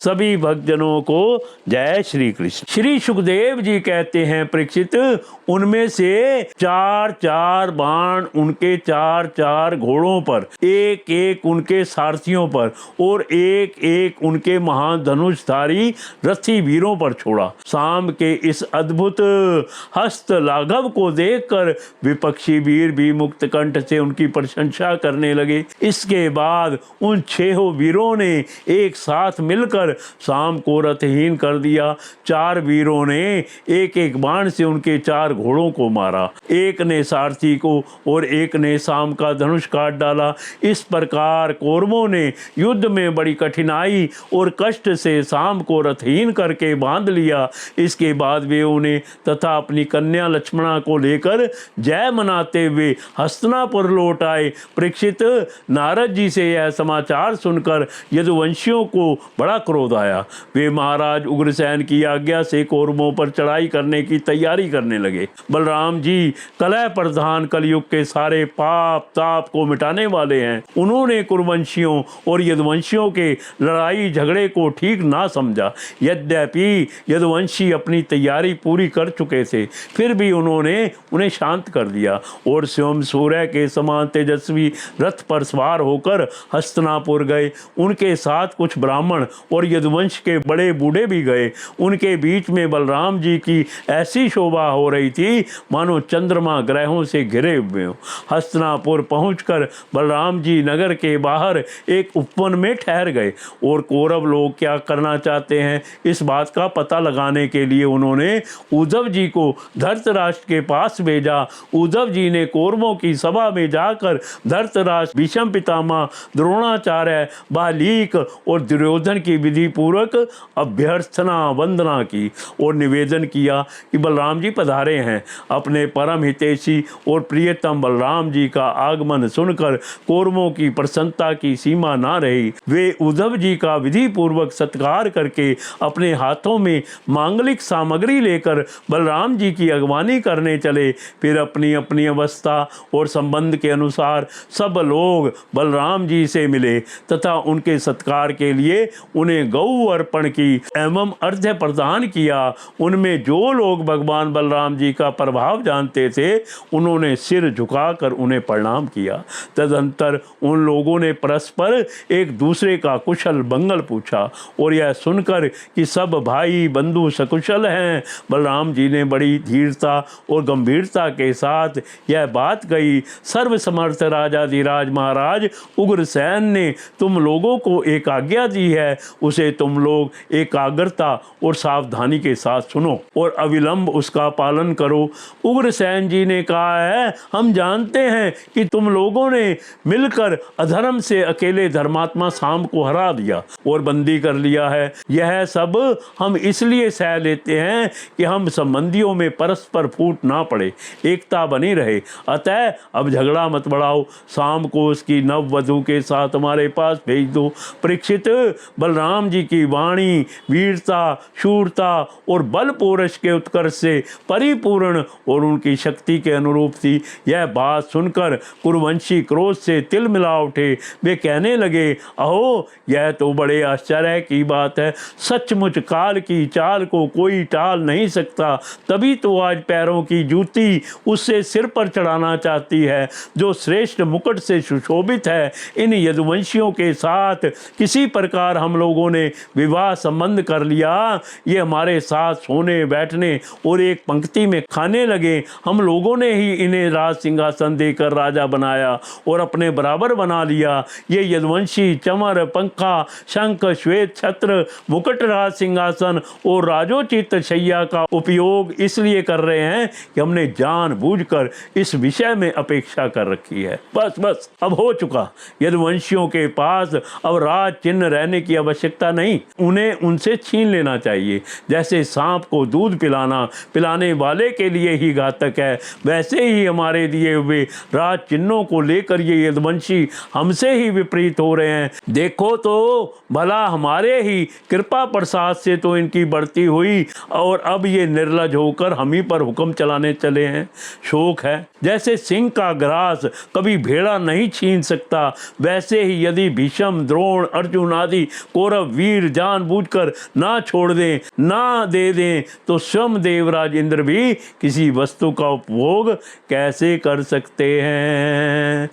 सभी भक्तजनों को जय श्री कृष्ण। श्री सुखदेव जी कहते हैं, परीक्षित, उनमें से 4-4 बाण उनके 4-4 घोड़ों पर, एक एक उनके सारथियों पर और एक एक उनके महाधनुषधारी रथी वीरों पर छोड़ा। शाम के इस अद्भुत हस्त लाघव को देखकर विपक्षी वीर भी मुक्त कंठ से उनकी प्रशंसा करने लगे। इसके बाद उन 6 वीरों ने एक साथ मिलकर शाम को रथहीन कर दिया। 4 वीरों ने एक एक बाण से उनके 4 घोड़ों को मारा। एक ने सारथी को और एक ने शाम का धनुष काट डाला। इस प्रकार कौरवों ने युद्ध में बड़ी कठिनाई और कष्ट से शाम को रथहीन करके बांध लिया। इसके बाद वे उन्हें तथा अपनी कन्या लक्ष्मणा को लेकर जय मनाते हुए हस्तिनापुर लौट आए। परीक्षित, नारद जी से यह समाचार सुनकर यदुवंशियों को बड़ा क्रोध आया। वे महाराज उग्रसेन की आज्ञा से कौरवों पर चढ़ाई करने की तैयारी करने लगे। बलराम जी कलह प्रधान कलयुग के सारे पाप ताप को मिटाने वाले हैं। उन्होंने कुरुवंशियों और यदुवंशियों के लड़ाई झगड़े को ठीक ना समझा। यद्यपि यदुवंशी अपनी तैयारी पूरी कर चुके थे, फिर भी उन्होंने उन्हें शांत कर दिया और स्वयं सूर्य के समान तेजस्वी रथ पर सवार होकर हस्तिनापुर गए। उनके साथ कुछ ब्राह्मण और यदुवंश के बड़े बूढ़े भी गए। उनके बीच में बलराम जी की ऐसी शोभा हो रही थी मानो चंद्रमा ग्रहों से घिरे हुए हो। हस्तिनापुर पहुंचकर बलराम जी नगर के बाहर एक उपवन में ठहर गए और कौरव लोग क्या करना चाहते हैं इस बात का पता लगाने के लिए उन्होंने उद्धव जी को धृतराष्ट्र के पास भेजा। उद्धव जी ने कौरवों की सभा में जाकर धृतराष्ट्र, भीष्म पितामह, द्रोणाचार्य, बालीक और दुर्योधन की विधि पूर्वक अभ्यर्थना वंदना की और निवेदन किया कि बलराम जी पधारे हैं। अपने परम हितैषी और प्रियतम बलराम जी का आगमन सुनकर कौरवों की प्रसन्नता की सीमा ना रही। वे उद्धव जी का विधि पूर्वक सत्कार करके अपने हाथों में मांगलिक सामग्री लेकर बलराम जी की अगवानी करने चले। फिर अपनी अपनी अवस्था और संबंध के अनुसार सब लोग बलराम जी से मिले तथा उनके सत्कार के लिए उन्हें गौ अर्पण की एवं अर्घ्य प्रदान किया। उनमें जो लोग भगवान बलराम जी का प्रभाव जानते थे उन्होंने सिर झुकाकर उन्हें प्रणाम किया। तदंतर उन लोगों ने परस्पर एक दूसरे का कुशल मंगल पूछा और यह सुनकर कि सब भाई बंधु सकुशल हैं, बलराम जी ने बड़ी धीरता और गंभीरता के साथ यह बात कही। सर्वसमर्थ राजाधिराज महाराज उग्रसेन ने तुम लोगों को एक आज्ञा दी है, उसे तुम लोग एकाग्रता और सावधानी के साथ सुनो और अविलंब उसका पालन करो। उग्रसेन जी ने कहा है, हम जानते हैं कि तुम लोगों ने मिलकर अधर्म से अकेले धर्मात्मा शाम को हरा दिया और बंदी कर लिया है। यह सब हम इसलिए सह लेते हैं कि हम संबंधियों में परस्पर फूट ना पड़े, एकता बनी रहे। अतः अब झगड़ा मत बढ़ाओ, शाम को उसकी नववधू के साथ हमारे पास भेज दो। परीक्षित, बलराम जी की वाणी वीरता, शूरता और बल पौरुष के उत्कर्ष से परिपूर्ण और उनकी शक्ति के अनुरूप थी। यह बात सुनकर कुरुवंशी क्रोध से तिल मिला उठे। वे कहने लगे, अहो यह तो बड़े आश्चर्य की बात है। सचमुच काल की चाल को कोई टाल नहीं सकता। तभी तो आज पैरों की जूती उससे सिर पर चढ़ाना चाहती है जो श्रेष्ठ मुकुट से सुशोभित है। इन यदुवंशियों के साथ किसी प्रकार हम लोगों ने विवाह संबंध कर लिया। ये हमारे साथ सोने बैठने और एक पंक्ति में खाने लगे। हम लोगों ने ही इन्हें राज सिंहासन देकर राजा बनाया और अपने बराबर बना लिया। ये यदुवंशी चमर, पंखा, शंख, श्वेत छत्र, मुकुट, राज सिंहासन और राजोचित शैया का उपयोग इसलिए कर रहे हैं कि हमने जानबूझकर इस विषय में अपेक्षा कर रखी है। बस अब हो चुका। यदुवंशियों के पास अब राज चिन्ह रहने की आवश्यकता नहीं, उन्हें उनसे छीन लेना चाहिए। जैसे सांप को दूध पिलाने वाले के लिए ही घातक है, वैसे ही हमारे दिए हुए राज चिन्हों को लेकर ये यदुवंशी हमसे ही विपरीत हो रहे हैं। देखो तो भला, हमारे ही कृपा प्रसाद से तो इनकी बढ़ती हुई और अब ये निर्लज होकर हम ही पर हुक्म चलाने चले हैं। शोक है। जैसे सिंह का ग्रास कभी भेड़ा नहीं छीन सकता, वैसे ही यदि भीष्म, द्रोण, अर्जुन आदि कौरव वीर जानबूझकर ना छोड़ दें, ना दे दें, तो स्वयं देवराज इंद्र भी किसी वस्तु का उपभोग कैसे कर सकते हैं।